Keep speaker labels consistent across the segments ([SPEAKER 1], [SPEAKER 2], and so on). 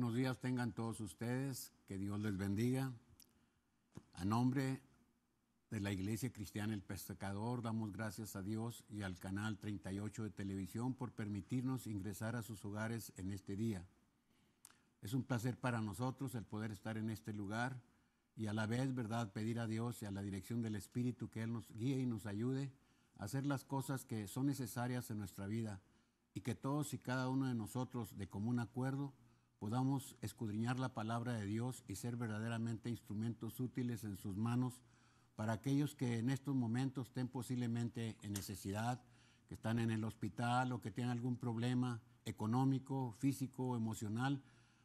[SPEAKER 1] Buenos días tengan todos ustedes, que Dios les bendiga. A nombre de la Iglesia Cristiana El Pescador, damos gracias a Dios y al canal 38 de televisión por permitirnos ingresar a sus hogares en este día. Es un placer para nosotros el poder estar en este lugar y a la vez, ¿verdad?, pedir a Dios y a la dirección del Espíritu que Él nos guíe y nos ayude a hacer las cosas que son necesarias en nuestra vida y que todos y cada uno de nosotros, de común acuerdo, podamos escudriñar la palabra de Dios y ser verdaderamente instrumentos útiles en sus manos para aquellos que en estos momentos estén posiblemente en necesidad, que están en el hospital o que tienen algún problema económico, físico o emocional.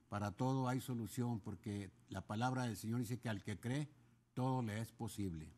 [SPEAKER 1] Para todo hay solución, porque la palabra del Señor dice que al que cree, todo le es posible.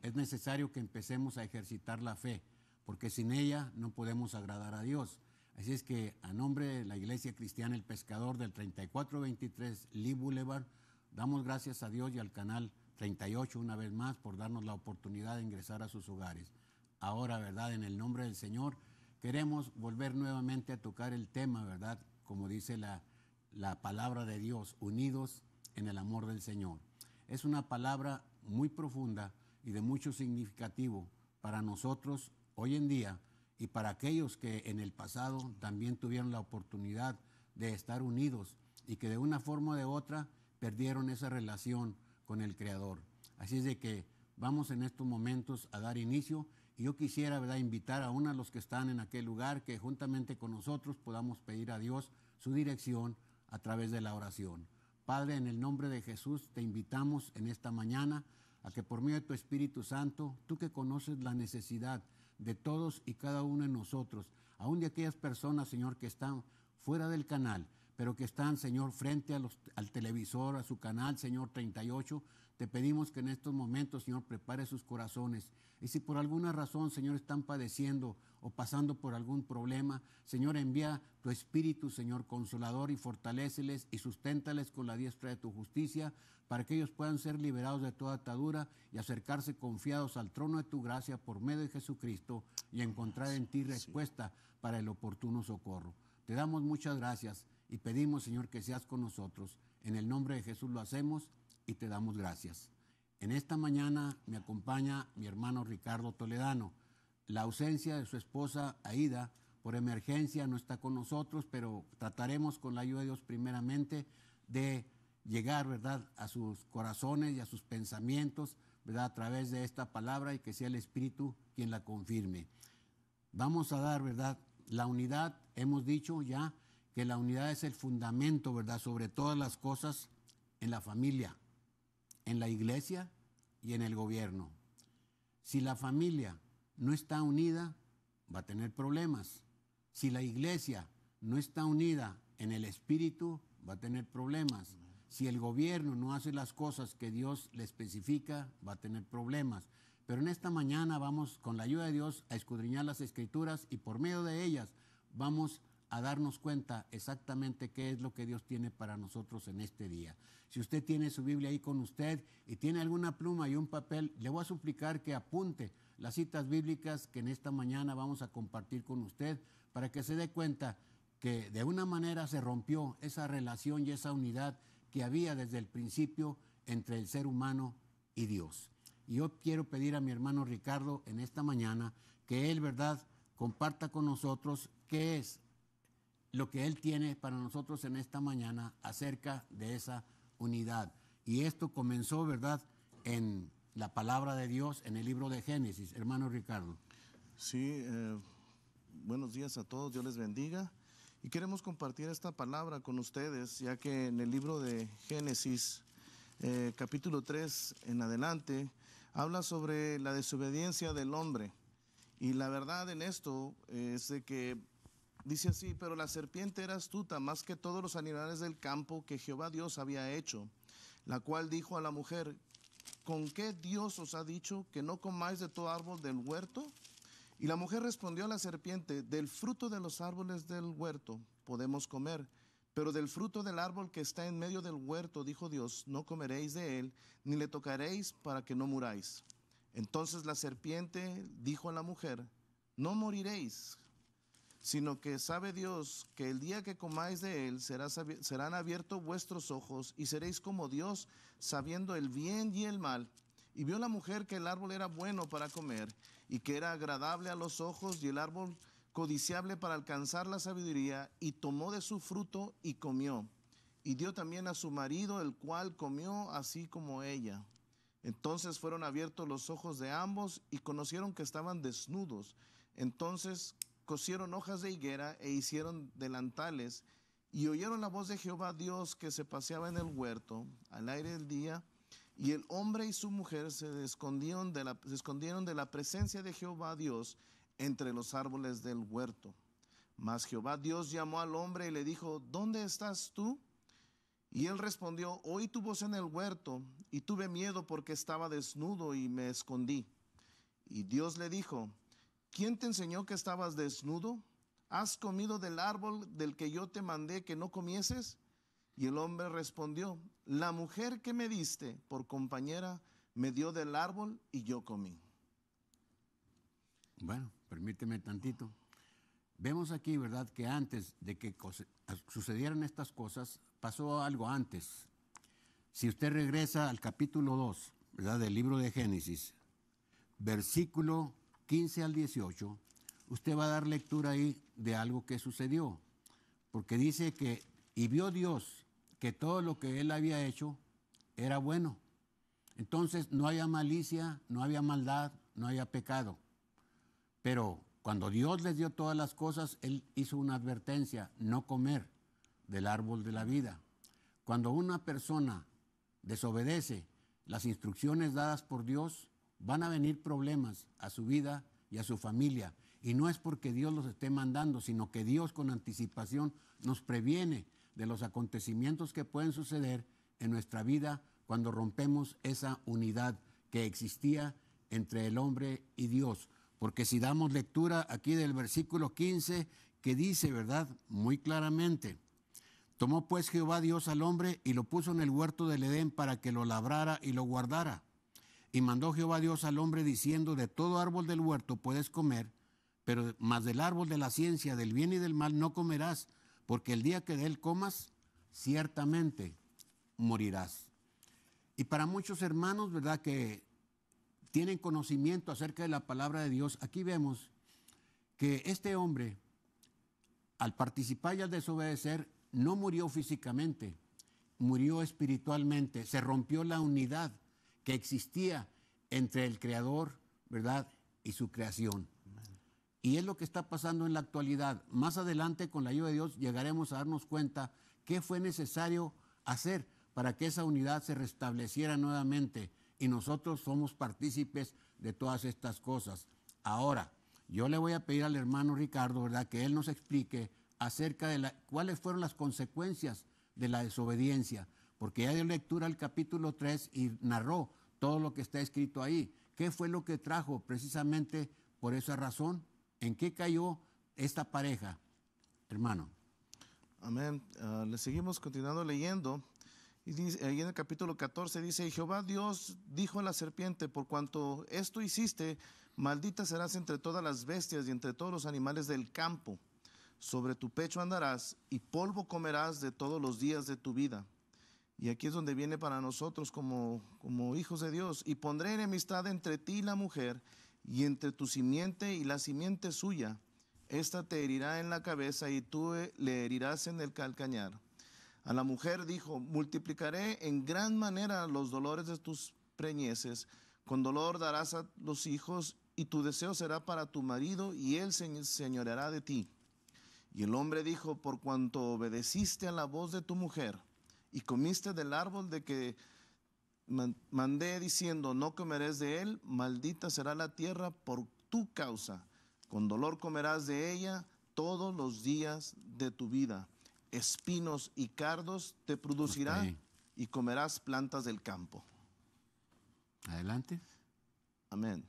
[SPEAKER 1] Es necesario que empecemos a ejercitar la fe, porque sin ella no podemos agradar a Dios. Así es que a nombre de la Iglesia Cristiana El Pescador del 3423 Lee Boulevard, damos gracias a Dios y al canal 38 una vez más por darnos la oportunidad de ingresar a sus hogares. Ahora, ¿verdad?, en el nombre del Señor, queremos volver nuevamente a tocar el tema, ¿verdad?, como dice la palabra de Dios, unidos en el amor del Señor. Es una palabra muy profunda y de mucho significativo para nosotros hoy en día y para aquellos que en el pasado también tuvieron la oportunidad de estar unidos y que de una forma o de otra perdieron esa relación con el Creador. Así es de que vamos en estos momentos a dar inicio y yo quisiera, ¿verdad?, invitar a uno de los que están en aquel lugar que juntamente con nosotros podamos pedir a Dios su dirección a través de la oración. Padre, en el nombre de Jesús te invitamos en esta mañana a que por medio de tu Espíritu Santo, tú que conoces la necesidad de todos y cada uno de nosotros, aún de aquellas personas, Señor, que están fuera del canal, pero que están, Señor, frente al televisor, a su canal, Señor, 38, te pedimos que en estos momentos, Señor, prepare sus corazones. Y si por alguna razón, Señor, están padeciendo o pasando por algún problema, Señor, envía tu Espíritu, Señor, consolador, y fortaléceles y susténtales con la diestra de tu justicia, para que ellos puedan ser liberados de toda atadura y acercarse confiados al trono de tu gracia por medio de Jesucristo y encontrar en ti respuesta para el oportuno socorro. Te damos muchas gracias y pedimos, Señor, que seas con nosotros. En el nombre de Jesús lo hacemos y te damos gracias. En esta mañana me acompaña mi hermano Ricardo Toledano. La ausencia de su esposa Aida por emergencia no está con nosotros, pero trataremos con la ayuda de Dios primeramente de llegar, ¿verdad?, a sus corazones y a sus pensamientos, ¿verdad?, a través de esta palabra, y que sea el Espíritu quien la confirme. Vamos a dar, ¿verdad?, la unidad. Hemos dicho ya que la unidad es el fundamento, ¿verdad?, sobre todas las cosas en la familia, en la iglesia y en el gobierno. Si la familia no está unida, va a tener problemas. Si la iglesia no está unida en el Espíritu, va a tener problemas. Si el gobierno no hace las cosas que Dios le especifica, va a tener problemas. Pero en esta mañana vamos, con la ayuda de Dios, a escudriñar las Escrituras y por medio de ellas vamos a darnos cuenta exactamente qué es lo que Dios tiene para nosotros en este día. Si usted tiene su Biblia ahí con usted y tiene alguna pluma y un papel, le voy a suplicar que apunte las citas bíblicas que en esta mañana vamos a compartir con usted, para que se dé cuenta que de una manera se rompió esa relación y esa unidad que había desde el principio entre el ser humano y Dios. Y yo quiero pedir a mi hermano Ricardo en esta mañana que él, ¿verdad?, comparta con nosotros qué es lo que él tiene para nosotros en esta mañana acerca de esa unidad. Y esto comenzó, ¿verdad?, en la palabra de Dios, en el libro de Génesis. Hermano Ricardo.
[SPEAKER 2] Sí, buenos días a todos, Dios les bendiga. Y queremos compartir esta palabra con ustedes, ya que en el libro de Génesis, capítulo 3 en adelante, habla sobre la desobediencia del hombre. Y la verdad en esto es de que dice así: pero la serpiente era astuta más que todos los animales del campo que Jehová Dios había hecho, la cual dijo a la mujer: ¿con qué Dios os ha dicho que no comáis de todo árbol del huerto? Y la mujer respondió a la serpiente: del fruto de los árboles del huerto podemos comer, pero del fruto del árbol que está en medio del huerto, dijo Dios, no comeréis de él, ni le tocaréis, para que no muráis. Entonces la serpiente dijo a la mujer: no moriréis, sino que sabe Dios que el día que comáis de él serán abiertos vuestros ojos y seréis como Dios, sabiendo el bien y el mal. Y vio la mujer que el árbol era bueno para comer y que era agradable a los ojos y el árbol codiciable para alcanzar la sabiduría, y tomó de su fruto y comió. Y dio también a su marido, el cual comió así como ella. Entonces fueron abiertos los ojos de ambos y conocieron que estaban desnudos. Entonces cosieron hojas de higuera e hicieron delantales, y oyeron la voz de Jehová Dios que se paseaba en el huerto al aire del día, y el hombre y su mujer se escondieron de la presencia de Jehová Dios entre los árboles del huerto. Mas Jehová Dios llamó al hombre y le dijo: ¿Dónde estás tú? Y él respondió: oí tu voz en el huerto, y tuve miedo porque estaba desnudo y me escondí. Y Dios le dijo: ¿quién te enseñó que estabas desnudo? ¿Has comido del árbol del que yo te mandé que no comieses? Y el hombre respondió: la mujer que me diste por compañera me dio del árbol y yo comí.
[SPEAKER 1] Bueno, permíteme tantito. Vemos aquí, ¿verdad?, que antes de que sucedieran estas cosas, pasó algo antes. Si usted regresa al capítulo 2, ¿verdad?, del libro de Génesis, versículo 15 al 18, usted va a dar lectura ahí de algo que sucedió. Porque dice que, y vio Dios que todo lo que él había hecho era bueno. Entonces no había malicia, no había maldad, no había pecado. Pero cuando Dios les dio todas las cosas, él hizo una advertencia: no comer del árbol de la vida. Cuando una persona desobedece las instrucciones dadas por Dios, van a venir problemas a su vida y a su familia. Y no es porque Dios los esté mandando, sino que Dios con anticipación nos previene de los acontecimientos que pueden suceder en nuestra vida cuando rompemos esa unidad que existía entre el hombre y Dios. Porque si damos lectura aquí del versículo 15, que dice, ¿verdad?, muy claramente: tomó pues Jehová Dios al hombre y lo puso en el huerto del Edén para que lo labrara y lo guardara. Y mandó Jehová Dios al hombre diciendo: de todo árbol del huerto puedes comer, pero más del árbol de la ciencia del bien y del mal no comerás, porque el día que de él comas, ciertamente morirás. Y para muchos hermanos, ¿verdad?, que tienen conocimiento acerca de la palabra de Dios, aquí vemos que este hombre, al participar y al desobedecer, no murió físicamente, murió espiritualmente. Se rompió la unidad que existía entre el Creador, ¿verdad?, y su creación. Y es lo que está pasando en la actualidad. Más adelante, con la ayuda de Dios, llegaremos a darnos cuenta qué fue necesario hacer para que esa unidad se restableciera nuevamente. Y nosotros somos partícipes de todas estas cosas. Ahora, yo le voy a pedir al hermano Ricardo, ¿verdad?, que él nos explique acerca de cuáles fueron las consecuencias de la desobediencia. Porque ya dio lectura al capítulo 3 y narró todo lo que está escrito ahí. ¿Qué fue lo que trajo precisamente por esa razón? ¿En qué cayó esta pareja, hermano?
[SPEAKER 2] Amén. Le seguimos continuando leyendo. Y dice, ahí en el capítulo 14 dice: Jehová Dios dijo a la serpiente: por cuanto esto hiciste, maldita serás entre todas las bestias y entre todos los animales del campo. Sobre tu pecho andarás y polvo comerás de todos los días de tu vida. Y aquí es donde viene para nosotros como hijos de Dios: y pondré enemistad entre ti y la mujer, y entre tu simiente y la simiente suya. Esta te herirá en la cabeza y tú le herirás en el calcañar. A la mujer dijo: multiplicaré en gran manera los dolores de tus preñeces, con dolor darás a los hijos, y tu deseo será para tu marido, y él se señoreará de ti. Y el hombre dijo: por cuanto obedeciste a la voz de tu mujer, y comiste del árbol de que mandé diciendo: no comerás de él, maldita será la tierra por tu causa. Con dolor comerás de ella todos los días de tu vida. Espinos y cardos te producirá y comerás plantas del campo.
[SPEAKER 1] Adelante.
[SPEAKER 2] Amén.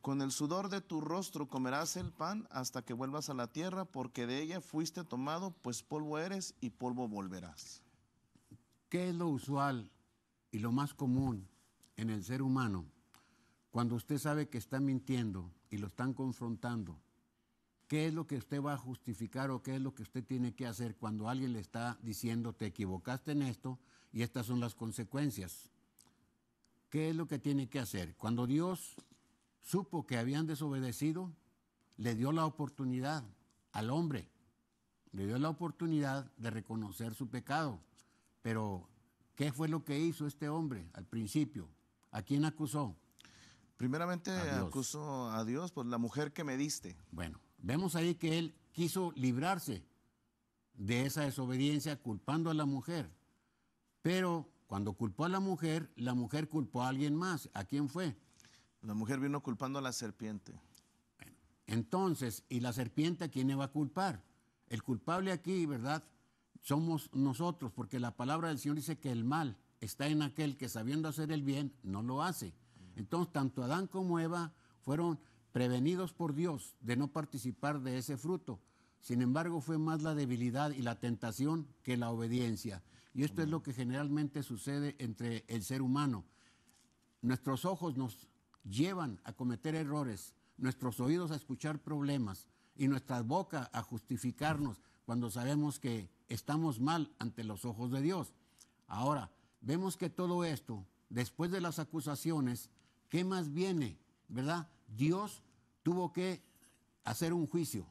[SPEAKER 2] Con el sudor de tu rostro comerás el pan hasta que vuelvas a la tierra, porque de ella fuiste tomado, pues polvo eres y polvo volverás.
[SPEAKER 1] ¿Qué es lo usual y lo más común en el ser humano cuando usted sabe que está mintiendo y lo están confrontando? ¿qué es lo que usted va a justificar o qué es lo que usted tiene que hacer cuando alguien le está diciendo te equivocaste en esto y estas son las consecuencias? ¿Qué es lo que tiene que hacer? Cuando Dios supo que habían desobedecido, le dio la oportunidad al hombre, le dio la oportunidad de reconocer su pecado. Pero, ¿qué fue lo que hizo este hombre al principio? ¿A quién acusó?
[SPEAKER 2] Primeramente
[SPEAKER 1] A Dios.
[SPEAKER 2] acusó a Dios por la mujer que me diste.
[SPEAKER 1] Bueno, vemos ahí que él quiso librarse de esa desobediencia culpando a la mujer. Pero cuando culpó a la mujer culpó a alguien más. ¿A quién fue?
[SPEAKER 2] La mujer vino culpando a la serpiente.
[SPEAKER 1] Entonces, ¿y la serpiente a quién le va a culpar? El culpable aquí, ¿verdad? Somos nosotros, porque la palabra del Señor dice que el mal está en aquel que sabiendo hacer el bien no lo hace. Entonces, tanto Adán como Eva fueron prevenidos por Dios de no participar de ese fruto. Sin embargo, fue más la debilidad y la tentación que la obediencia. Y esto es lo que generalmente sucede entre el ser humano. Nuestros ojos nos llevan a cometer errores, nuestros oídos a escuchar problemas y nuestra boca a justificarnos cuando sabemos que estamos mal ante los ojos de Dios. Ahora, vemos que todo esto, después de las acusaciones, ¿qué más viene? ¿Verdad? Dios tuvo que hacer un juicio,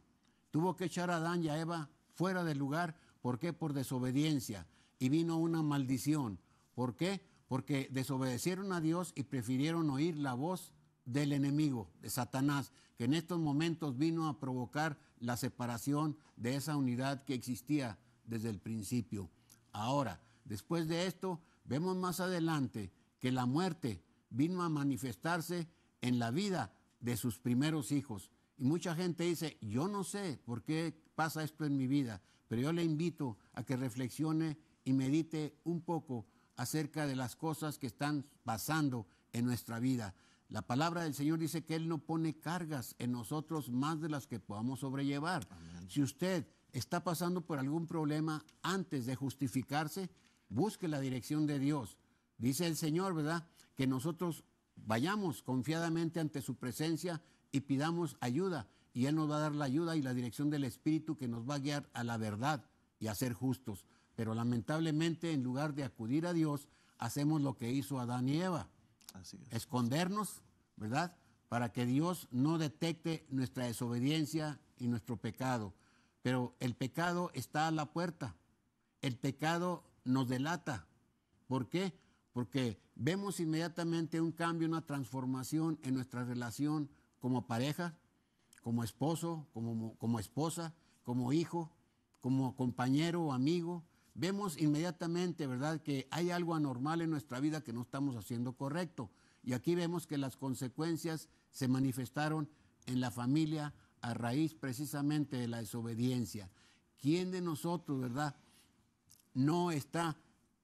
[SPEAKER 1] tuvo que echar a Adán y a Eva fuera del lugar. ¿Por qué? Por desobediencia. Y vino una maldición. ¿Por qué? Porque desobedecieron a Dios y prefirieron oír la voz del enemigo, de Satanás, que en estos momentos vino a provocar la separación de esa unidad que existía desde el principio. Ahora, después de esto, vemos más adelante que la muerte vino a manifestarse en la vida de sus primeros hijos. Y mucha gente dice, yo no sé por qué pasa esto en mi vida, pero yo le invito a que reflexione y medite un poco acerca de las cosas que están pasando en nuestra vida. La palabra del Señor dice que Él no pone cargas en nosotros más de las que podamos sobrellevar. Amén. Si usted está pasando por algún problema, antes de justificarse, busque la dirección de Dios. Dice el Señor, ¿verdad?, que nosotros vayamos confiadamente ante su presencia y pidamos ayuda. Y Él nos va a dar la ayuda y la dirección del Espíritu que nos va a guiar a la verdad y a ser justos. Pero lamentablemente, en lugar de acudir a Dios, hacemos lo que hizo Adán y Eva. Así es. Escondernos, ¿verdad?, para que Dios no detecte nuestra desobediencia y nuestro pecado. Pero el pecado está a la puerta. El pecado nos delata. ¿Por qué? Porque vemos inmediatamente un cambio, una transformación en nuestra relación como pareja, como esposo, como esposa, como hijo, como compañero o amigo. Vemos inmediatamente, ¿verdad?, que hay algo anormal en nuestra vida que no estamos haciendo correcto. Y aquí vemos que las consecuencias se manifestaron en la familia a raíz precisamente de la desobediencia. ¿Quién de nosotros, verdad, no está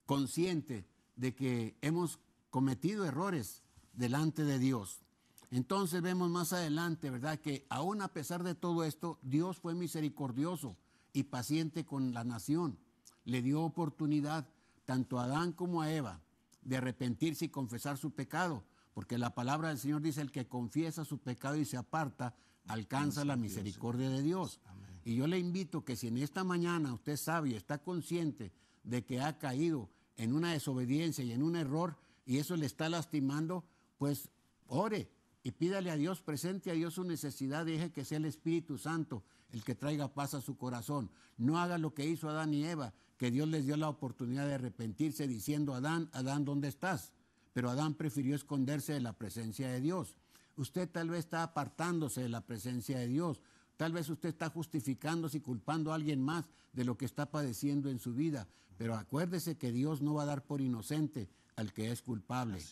[SPEAKER 1] consciente de que hemos cometido errores delante de Dios? Entonces vemos más adelante, ¿verdad?, que aún a pesar de todo esto, Dios fue misericordioso y paciente con la nación. Le dio oportunidad tanto a Adán como a Eva de arrepentirse y confesar su pecado, porque la palabra del Señor dice, el que confiesa su pecado y se aparta, alcanza la misericordia de Dios. Amén. Y yo le invito que si en esta mañana usted sabe y está consciente de que ha caído en una desobediencia y en un error, y eso le está lastimando, pues ore y pídale a Dios, presente a Dios su necesidad, deje que sea el Espíritu Santo el que traiga paz a su corazón. No haga lo que hizo Adán y Eva, que Dios les dio la oportunidad de arrepentirse diciendo, Adán, Adán, ¿dónde estás? Pero Adán prefirió esconderse de la presencia de Dios. Usted tal vez está apartándose de la presencia de Dios. Tal vez usted está justificándose y culpando a alguien más de lo que está padeciendo en su vida. Pero acuérdese que Dios no va a dar por inocente al que es culpable.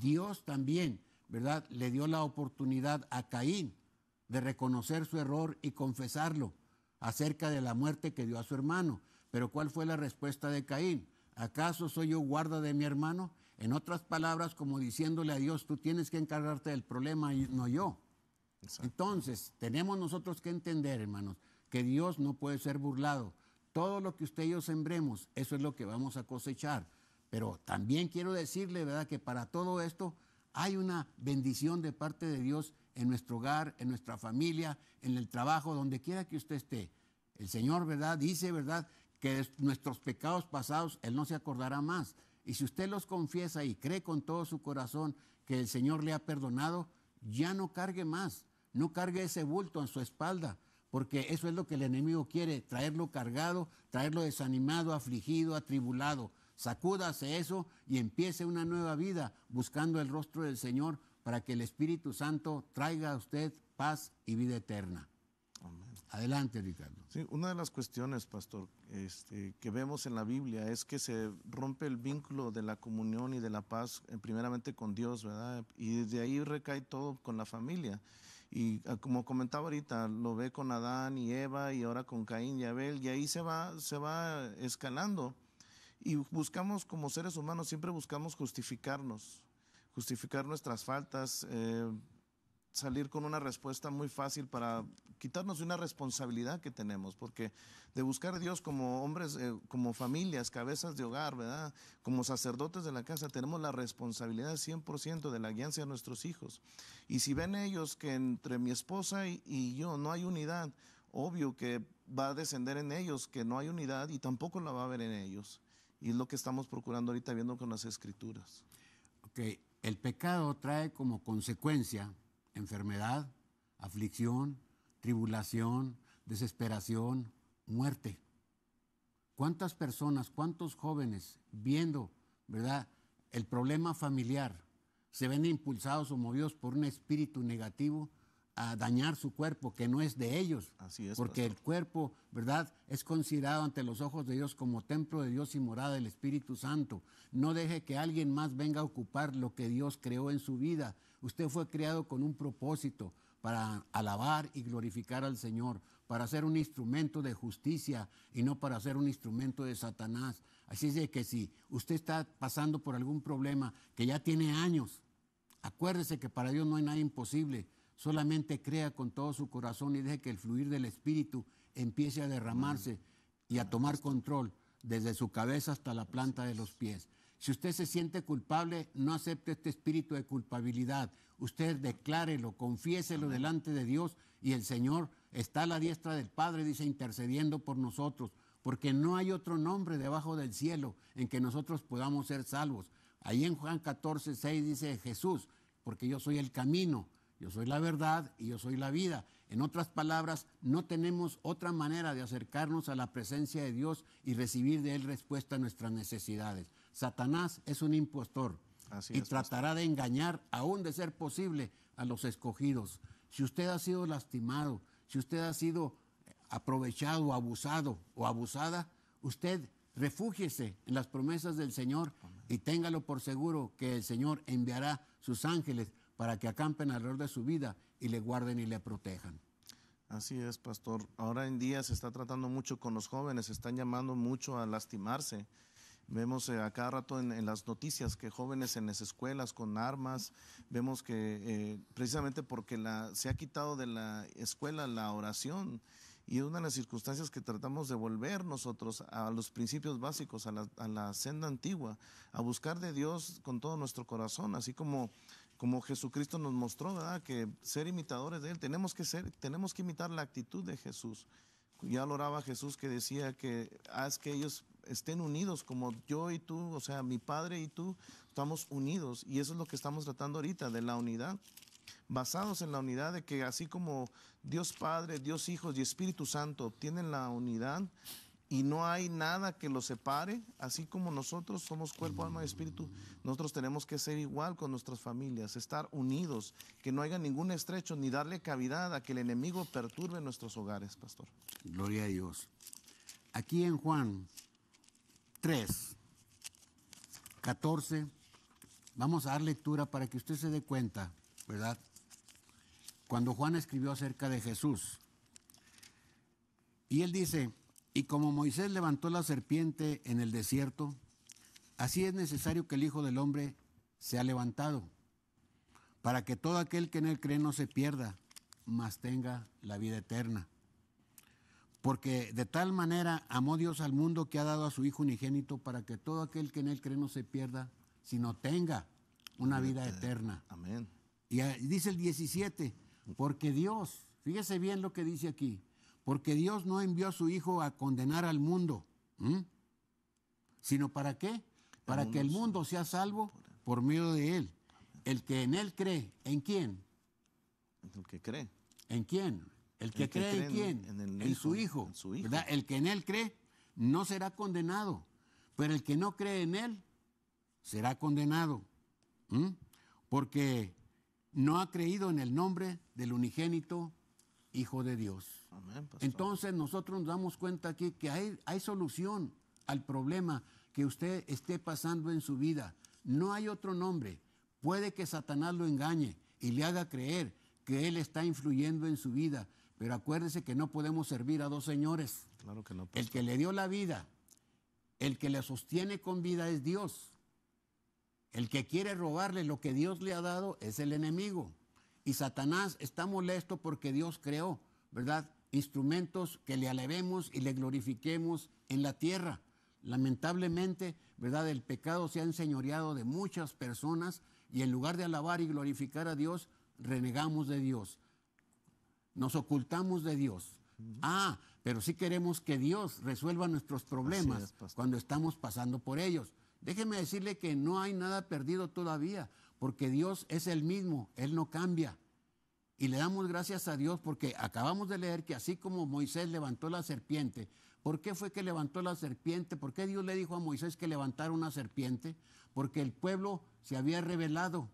[SPEAKER 1] Dios también, ¿verdad?, le dio la oportunidad a Caín de reconocer su error y confesarlo acerca de la muerte que dio a su hermano. Pero ¿cuál fue la respuesta de Caín? ¿Acaso soy yo guarda de mi hermano? En otras palabras, como diciéndole a Dios, tú tienes que encargarte del problema y no yo. Exacto. Entonces, tenemos nosotros que entender, hermanos, que Dios no puede ser burlado. Todo lo que usted y yo sembremos, eso es lo que vamos a cosechar. Pero también quiero decirle, ¿verdad?, que para todo esto hay una bendición de parte de Dios en nuestro hogar, en nuestra familia, en el trabajo, donde quiera que usted esté. El Señor, ¿verdad? Dice, ¿verdad?, que de nuestros pecados pasados Él no se acordará más. Y si usted los confiesa y cree con todo su corazón que el Señor le ha perdonado, ya no cargue más, no cargue ese bulto en su espalda, porque eso es lo que el enemigo quiere, traerlo cargado, traerlo desanimado, afligido, atribulado. Sacúdase eso y empiece una nueva vida buscando el rostro del Señor para que el Espíritu Santo traiga a usted paz y vida eterna.
[SPEAKER 2] Amén.
[SPEAKER 1] Adelante, Ricardo.
[SPEAKER 2] Sí, una de las cuestiones, pastor, que vemos en la Biblia es que se rompe el vínculo de la comunión y de la paz, primeramente con Dios, ¿verdad? Y desde ahí recae todo con la familia. Y como comentaba ahorita, lo ve con Adán y Eva y ahora con Caín y Abel, y ahí se va escalando. Y buscamos, como seres humanos, siempre buscamos justificar nuestras faltas, salir con una respuesta muy fácil para quitarnos de una responsabilidad que tenemos, porque de buscar a Dios como hombres, como familias, cabezas de hogar, ¿verdad?, como sacerdotes de la casa, tenemos la responsabilidad 100% de la guianza de nuestros hijos. Y si ven ellos que entre mi esposa y yo no hay unidad, obvio que va a descender en ellos que no hay unidad y tampoco la va a haber en ellos. Y es lo que estamos procurando ahorita viendo con las Escrituras.
[SPEAKER 1] Ok, el pecado trae como consecuencia enfermedad, aflicción, tribulación, desesperación, muerte. ¿Cuántas personas, cuántos jóvenes viendo, ¿verdad?, el problema familiar se ven impulsados o movidos por un espíritu negativo a dañar su cuerpo que no es de ellos?
[SPEAKER 2] Así es,
[SPEAKER 1] porque
[SPEAKER 2] pastor.
[SPEAKER 1] el cuerpo, ¿verdad?, es considerado ante los ojos de Dios como templo de Dios y morada del Espíritu Santo. No deje que alguien más venga a ocupar lo que Dios creó en su vida. Usted fue creado con un propósito para alabar y glorificar al Señor, para ser un instrumento de justicia y no para ser un instrumento de Satanás. Así es de que si usted está pasando por algún problema que ya tiene años, acuérdese que para Dios no hay nada imposible. Solamente crea con todo su corazón y deje que el fluir del Espíritu empiece a derramarse y a tomar control desde su cabeza hasta la planta de los pies. Si usted se siente culpable, no acepte este espíritu de culpabilidad. Usted declárelo, confiéselo delante de Dios y el Señor está a la diestra del Padre, dice, intercediendo por nosotros, porque no hay otro nombre debajo del cielo en que nosotros podamos ser salvos. Ahí en Juan 14:6 dice Jesús, porque yo soy el camino, yo soy la verdad y yo soy la vida. En otras palabras, no tenemos otra manera de acercarnos a la presencia de Dios y recibir de Él respuesta a nuestras necesidades. Satanás es un impostor y tratará de engañar, aún de ser posible, a los escogidos. Si usted ha sido lastimado, si usted ha sido aprovechado, abusado o abusada, usted refúgiese en las promesas del Señor y téngalo por seguro que el Señor enviará sus ángeles para que acampen alrededor de su vida y le guarden y le protejan.
[SPEAKER 2] Así es, pastor. Ahora en día se está tratando mucho con los jóvenes, se están llamando mucho a lastimarse. Vemos a cada rato en las noticias que jóvenes en las escuelas con armas, vemos que precisamente porque se ha quitado de la escuela la oración, y es una de las circunstancias que tratamos de volver nosotros a los principios básicos, a la senda antigua, a buscar de Dios con todo nuestro corazón, así como Jesucristo nos mostró, ¿verdad?, que ser imitadores de Él, tenemos que imitar la actitud de Jesús. Ya lo oraba Jesús que decía que haz que ellos estén unidos como yo y tú, o sea, mi Padre y tú, estamos unidos, y eso es lo que estamos tratando ahorita, de la unidad, basados en la unidad de que así como Dios Padre, Dios Hijo y Espíritu Santo obtienen la unidad y no hay nada que los separe, así como nosotros somos cuerpo, alma y espíritu, nosotros tenemos que ser igual con nuestras familias, estar unidos, que no haya ningún estrecho ni darle cavidad a que el enemigo perturbe nuestros hogares, pastor.
[SPEAKER 1] Gloria a Dios. Aquí en Juan 3:14, vamos a dar lectura para que usted se dé cuenta, ¿verdad? Cuando Juan escribió acerca de Jesús, y él dice, y como Moisés levantó la serpiente en el desierto, así es necesario que el Hijo del Hombre sea levantado, para que todo aquel que en él cree no se pierda, mas tenga la vida eterna. Porque de tal manera amó Dios al mundo que ha dado a su Hijo unigénito, para que todo aquel que en él cree no se pierda, sino tenga una vida eterna.
[SPEAKER 2] Amén.
[SPEAKER 1] Y dice el 17, Porque Dios, fíjese bien lo que dice aquí, porque Dios no envió a su Hijo a condenar al mundo, sino ¿para qué? Para que el mundo sea salvo por medio de Él. El que en Él cree, ¿en quién?
[SPEAKER 2] El que cree.
[SPEAKER 1] ¿En quién? El que cree en quién, en su Hijo, ¿verdad? El que en Él cree no será condenado, pero el que no cree en Él será condenado, porque no ha creído en el nombre del unigénito Hijo de Dios.
[SPEAKER 2] Amén, pastor.
[SPEAKER 1] Entonces nosotros nos damos cuenta aquí que hay solución al problema que usted esté pasando en su vida. No hay otro nombre. Puede que Satanás lo engañe y le haga creer que él está influyendo en su vida, pero acuérdese que no podemos servir a dos señores.
[SPEAKER 2] Claro que no, pastor.
[SPEAKER 1] El que le dio la vida, el que le sostiene con vida es Dios. El que quiere robarle lo que Dios le ha dado es el enemigo. Y Satanás está molesto porque Dios creó, ¿verdad?, instrumentos que le alabemos y le glorifiquemos en la tierra. Lamentablemente, ¿verdad?, el pecado se ha enseñoreado de muchas personas y en lugar de alabar y glorificar a Dios, renegamos de Dios. Nos ocultamos de Dios. Pero sí queremos que Dios resuelva nuestros problemas cuando estamos pasando por ellos. Déjeme decirle que no hay nada perdido todavía, porque Dios es el mismo, Él no cambia. Y le damos gracias a Dios porque acabamos de leer que así como Moisés levantó la serpiente, ¿por qué fue que levantó la serpiente? ¿Por qué Dios le dijo a Moisés que levantara una serpiente? Porque el pueblo se había rebelado.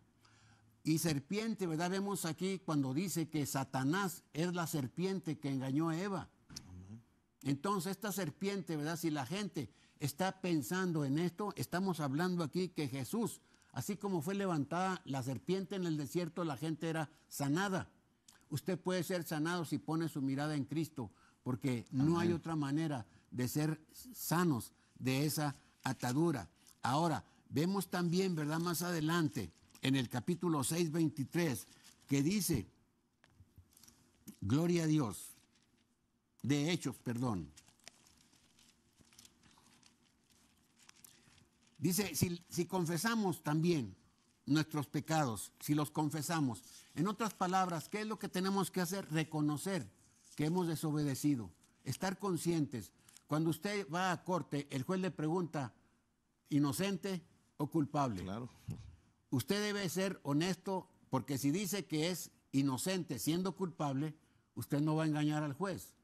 [SPEAKER 1] Y serpiente, ¿verdad? Vemos aquí cuando dice que Satanás es la serpiente que engañó a Eva. Entonces esta serpiente, ¿verdad? Si la gente está pensando en esto, estamos hablando aquí que Jesús, así como fue levantada la serpiente en el desierto, la gente era sanada. Usted puede ser sanado si pone su mirada en Cristo, porque no hay otra manera de ser sanos de esa atadura. Ahora, vemos también, ¿verdad?, más adelante, en el capítulo 6, 23, que dice, gloria a Dios, de Hechos, perdón. Dice, si confesamos también nuestros pecados, si los confesamos, en otras palabras, ¿qué es lo que tenemos que hacer? Reconocer que hemos desobedecido, estar conscientes. Cuando usted va a corte, el juez le pregunta, ¿inocente o culpable?
[SPEAKER 2] Claro.
[SPEAKER 1] Usted debe ser honesto, porque si dice que es inocente siendo culpable, usted no va a engañar al juez.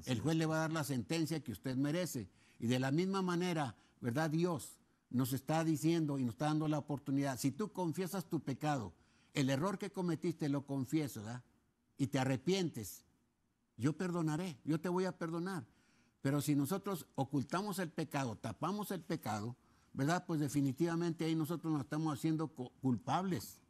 [SPEAKER 1] El juez le va a dar la sentencia que usted merece. Y de la misma manera, ¿verdad? Dios nos está diciendo y nos está dando la oportunidad. Si tú confiesas tu pecado, el error que cometiste lo confiesas, ¿verdad?, y te arrepientes, yo perdonaré, yo te voy a perdonar. Pero si nosotros ocultamos el pecado, tapamos el pecado, ¿verdad?, pues definitivamente ahí nosotros nos estamos haciendo culpables.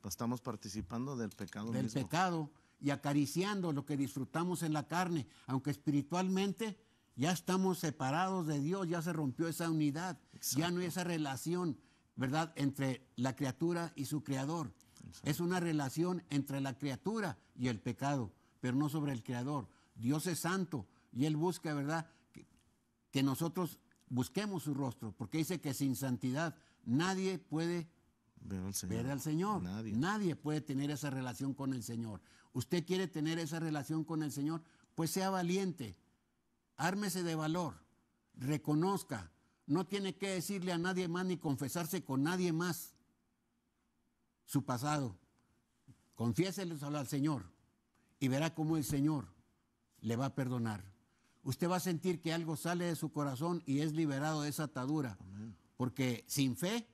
[SPEAKER 2] Estamos participando del pecado
[SPEAKER 1] del
[SPEAKER 2] mismo.
[SPEAKER 1] pecado y acariciando lo que disfrutamos en la carne, aunque espiritualmente ya estamos separados de Dios, ya se rompió esa unidad, ya no hay esa relación, ¿verdad?, entre la criatura y su creador. Es una relación entre la criatura y el pecado, pero no sobre el creador. Dios es santo y Él busca, ¿verdad?, que nosotros busquemos su rostro, porque dice que sin santidad nadie puede ver al Señor. Nadie puede tener esa relación con el Señor. ¿Usted quiere tener esa relación con el Señor? Pues sea valiente, ármese de valor, reconozca. No tiene que decirle a nadie más ni confesarse con nadie más su pasado. Confiéselo al Señor y verá cómo el Señor le va a perdonar. Usted va a sentir que algo sale de su corazón y es liberado de esa atadura. Amén. Porque sin fe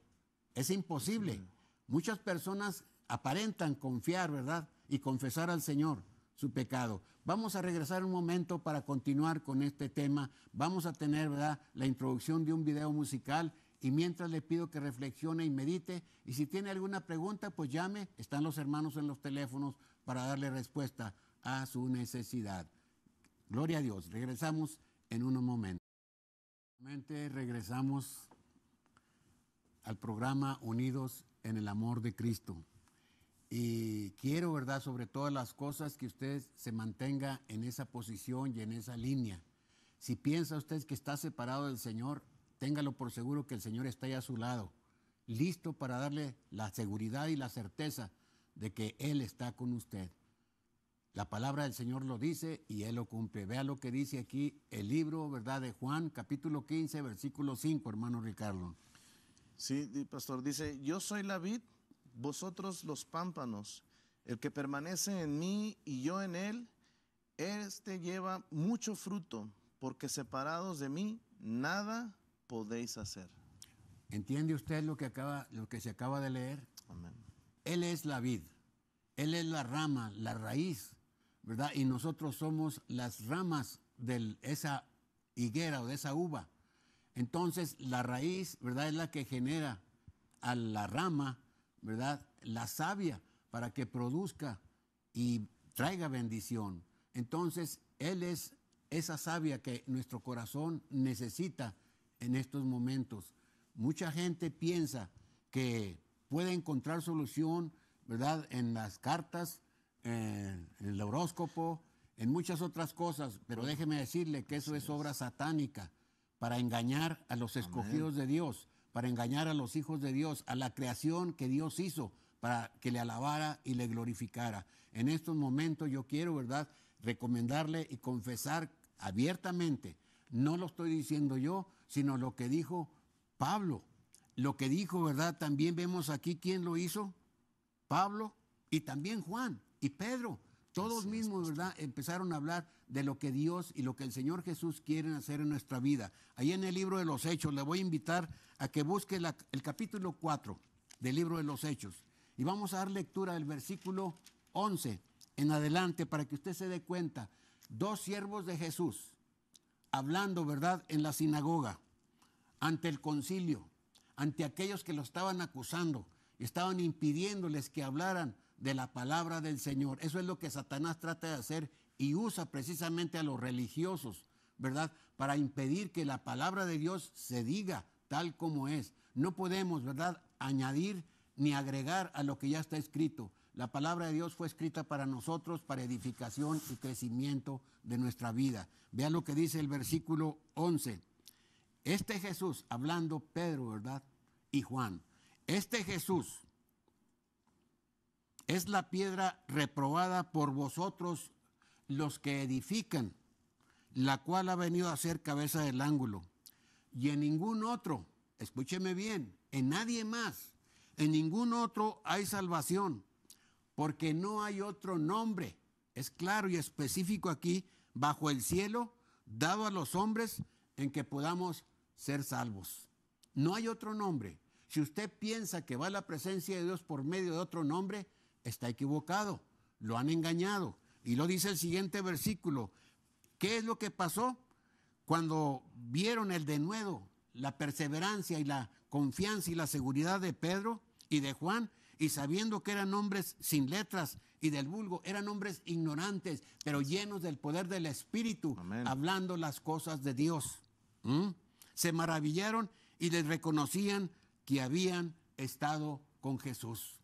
[SPEAKER 1] es imposible. Sí. Muchas personas aparentan confiar, ¿verdad?, y confesar al Señor su pecado. Vamos a regresar un momento para continuar con este tema. Vamos a tener, ¿verdad?, la introducción de un video musical y mientras le pido que reflexione y medite. Y si tiene alguna pregunta, pues llame. Están los hermanos en los teléfonos para darle respuesta a su necesidad. Gloria a Dios. Regresamos en unos momentos. Regresamos al programa Unidos en el Amor de Cristo. Y quiero, ¿verdad?, sobre todas las cosas, que usted se mantenga en esa posición y en esa línea. Si piensa usted que está separado del Señor, téngalo por seguro que el Señor está ahí a su lado, listo para darle la seguridad y la certeza de que Él está con usted. La palabra del Señor lo dice y Él lo cumple. Vea lo que dice aquí el libro, ¿verdad?, de Juan, capítulo 15, versículo 5, hermano Ricardo.
[SPEAKER 2] Sí, pastor, dice, yo soy la vid, vosotros los pámpanos. El que permanece en mí y yo en él, este lleva mucho fruto, porque separados de mí, nada podéis hacer.
[SPEAKER 1] ¿Entiende usted lo que se acaba de leer?
[SPEAKER 2] Amén.
[SPEAKER 1] Él es la vid, Él es la rama, la raíz, ¿verdad? Y nosotros somos las ramas de esa higuera o de esa uva. Entonces, la raíz, ¿verdad?, es la que genera a la rama, ¿verdad?, la savia para que produzca y traiga bendición. Entonces, Él es esa savia que nuestro corazón necesita en estos momentos. Mucha gente piensa que puede encontrar solución, ¿verdad?, en las cartas, en el horóscopo, en muchas otras cosas, pero déjeme decirle que eso es obra satánica para engañar a los escogidos de Dios, para engañar a los hijos de Dios, a la creación que Dios hizo, para que le alabara y le glorificara. En estos momentos yo quiero, ¿verdad?, recomendarle y confesar abiertamente, no lo estoy diciendo yo, sino lo que dijo Pablo, lo que dijo, ¿verdad? También vemos aquí quién lo hizo, Pablo y también Juan y Pedro. Todos mismos, ¿verdad?, empezaron a hablar de lo que Dios y lo que el Señor Jesús quieren hacer en nuestra vida. Ahí en el libro de los Hechos, le voy a invitar a que busque el capítulo 4 del libro de los Hechos. Y vamos a dar lectura del versículo 11 en adelante para que usted se dé cuenta. Dos siervos de Jesús hablando, ¿verdad?, en la sinagoga, ante el concilio, ante aquellos que lo estaban acusando, estaban impidiéndoles que hablaran de la palabra del Señor. Eso es lo que Satanás trata de hacer y usa precisamente a los religiosos, ¿verdad?, para impedir que la palabra de Dios se diga tal como es. No podemos, ¿verdad?, añadir ni agregar a lo que ya está escrito. La palabra de Dios fue escrita para nosotros, para edificación y crecimiento de nuestra vida. Vea lo que dice el versículo 11. Este Jesús, hablando Pedro, ¿verdad?, y Juan, este Jesús es la piedra reprobada por vosotros los que edifican, la cual ha venido a ser cabeza del ángulo. Y en ningún otro, escúcheme bien, en nadie más, en ningún otro hay salvación, porque no hay otro nombre, es claro y específico aquí, bajo el cielo, dado a los hombres en que podamos ser salvos. No hay otro nombre. Si usted piensa que va a la presencia de Dios por medio de otro nombre, está equivocado, lo han engañado. Y lo dice el siguiente versículo. ¿Qué es lo que pasó? Cuando vieron el denuedo, la perseverancia y la confianza y la seguridad de Pedro y de Juan, y sabiendo que eran hombres sin letras y del vulgo, eran hombres ignorantes, pero llenos del poder del Espíritu,
[SPEAKER 2] Amén,
[SPEAKER 1] hablando las cosas de Dios. Se maravillaron y les reconocían que habían estado con Jesús.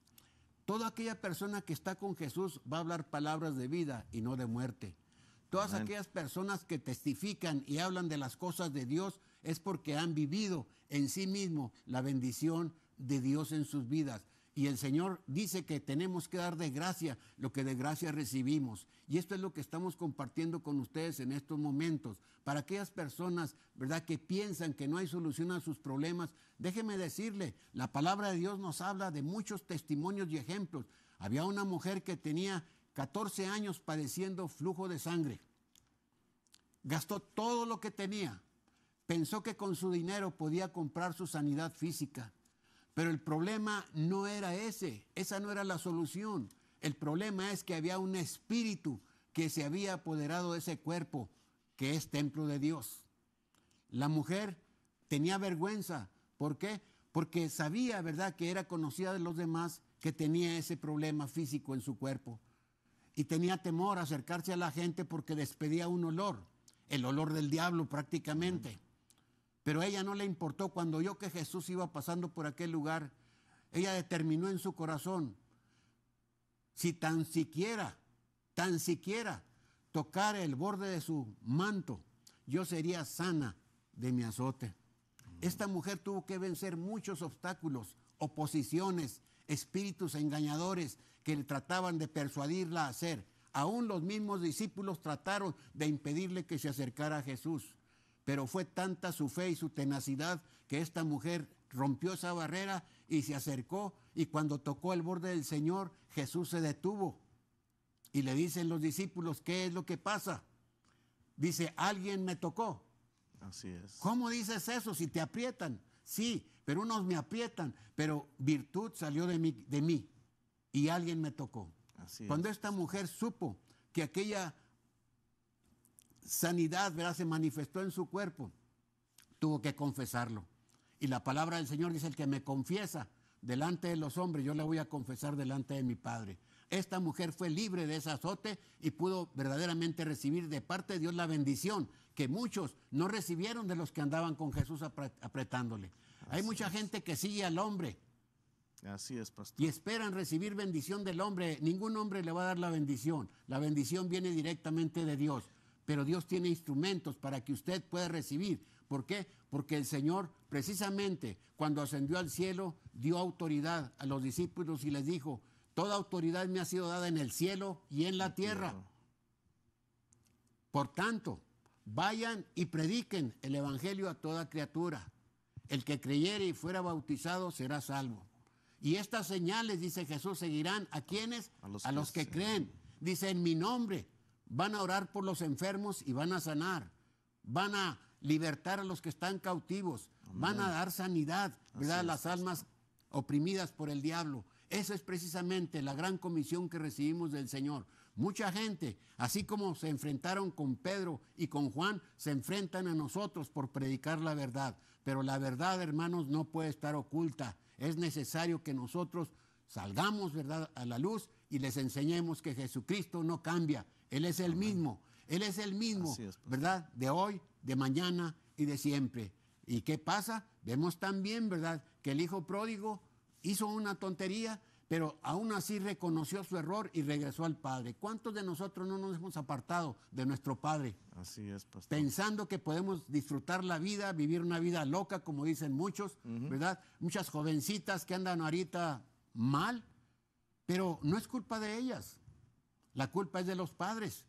[SPEAKER 1] Toda aquella persona que está con Jesús va a hablar palabras de vida y no de muerte. Todas
[SPEAKER 2] Amén,
[SPEAKER 1] aquellas personas que testifican y hablan de las cosas de Dios es porque han vivido en sí mismo la bendición de Dios en sus vidas. Y el Señor dice que tenemos que dar de gracia lo que de gracia recibimos. Y esto es lo que estamos compartiendo con ustedes en estos momentos. Para aquellas personas, ¿verdad?, que piensan que no hay solución a sus problemas, déjeme decirle, la palabra de Dios nos habla de muchos testimonios y ejemplos. Había una mujer que tenía 14 años padeciendo flujo de sangre. Gastó todo lo que tenía. Pensó que con su dinero podía comprar su sanidad física. Pero el problema no era ese, esa no era la solución. El problema es que había un espíritu que se había apoderado de ese cuerpo, que es templo de Dios. La mujer tenía vergüenza. ¿Por qué? Porque sabía, ¿verdad?, que era conocida de los demás que tenía ese problema físico en su cuerpo. Y tenía temor a acercarse a la gente porque despedía un olor, el olor del diablo prácticamente. Pero a ella no le importó. Cuando oyó que Jesús iba pasando por aquel lugar, ella determinó en su corazón, si tan siquiera tocara el borde de su manto, yo sería sana de mi azote. Esta mujer tuvo que vencer muchos obstáculos, oposiciones, espíritus engañadores que le trataban de persuadirla a hacer aún los mismos discípulos trataron de impedirle que se acercara a Jesús. Pero fue tanta su fe y su tenacidad que esta mujer rompió esa barrera y se acercó, y cuando tocó el borde del Señor, Jesús se detuvo. Y le dicen los discípulos, ¿qué es lo que pasa? Dice, alguien me tocó.
[SPEAKER 2] Así es.
[SPEAKER 1] ¿Cómo dices eso si te aprietan? Sí, pero unos me aprietan, pero virtud salió de mí y alguien me tocó.
[SPEAKER 2] Así es.
[SPEAKER 1] Cuando esta mujer supo que aquella sanidad, ¿verdad?, se manifestó en su cuerpo, tuvo que confesarlo. Y la palabra del Señor dice, el que me confiesa delante de los hombres, yo le voy a confesar delante de mi Padre. Esta mujer fue libre de ese azote y pudo verdaderamente recibir de parte de Dios la bendición que muchos no recibieron de los que andaban con Jesús apretándole. Hay mucha gente que sigue al hombre.
[SPEAKER 2] Así es, pastor.
[SPEAKER 1] Y esperan recibir bendición del hombre. Ningún hombre le va a dar la bendición. La bendición viene directamente de Dios. Pero Dios tiene instrumentos para que usted pueda recibir. ¿Por qué? Porque el Señor, precisamente, cuando ascendió al cielo, dio autoridad a los discípulos y les dijo, toda autoridad me ha sido dada en el cielo y en la tierra. Por tanto, vayan y prediquen el evangelio a toda criatura. El que creyere y fuera bautizado será salvo. Y estas señales, dice Jesús, seguirán ¿a quiénes? A los que creen. Dice, en mi nombre van a orar por los enfermos y van a sanar. Van a libertar a los que están cautivos. Amén. Van a dar sanidad, ¿verdad?, a las almas oprimidas por el diablo. Esa es precisamente la gran comisión que recibimos del Señor. Mucha gente, así como se enfrentaron con Pedro y con Juan, se enfrentan a nosotros por predicar la verdad. Pero la verdad, hermanos, no puede estar oculta. Es necesario que nosotros salgamos, ¿verdad?, a la luz y les enseñemos que Jesucristo no cambia. Él es el mismo. Él es el mismo, ¿verdad?, de hoy, de mañana y de siempre. ¿Y qué pasa? Vemos también, ¿verdad?, que el hijo pródigo hizo una tontería, pero aún así reconoció su error y regresó al Padre. ¿Cuántos de nosotros no nos hemos apartado de nuestro Padre?
[SPEAKER 2] Así es, pastor.
[SPEAKER 1] Pensando que podemos disfrutar la vida, vivir una vida loca, como dicen muchos, ¿verdad? Muchas jovencitas que andan ahorita mal, pero no es culpa de ellas. La culpa es de los padres,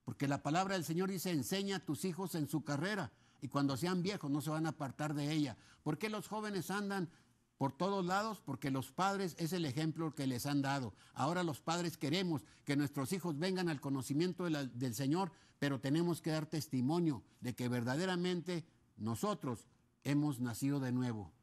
[SPEAKER 1] porque la palabra del Señor dice, enseña a tus hijos en su carrera, y cuando sean viejos no se van a apartar de ella. ¿Por qué los jóvenes andan por todos lados? Porque los padres es el ejemplo que les han dado. Ahora los padres queremos que nuestros hijos vengan al conocimiento del Señor, pero tenemos que dar testimonio de que verdaderamente nosotros hemos nacido de nuevo.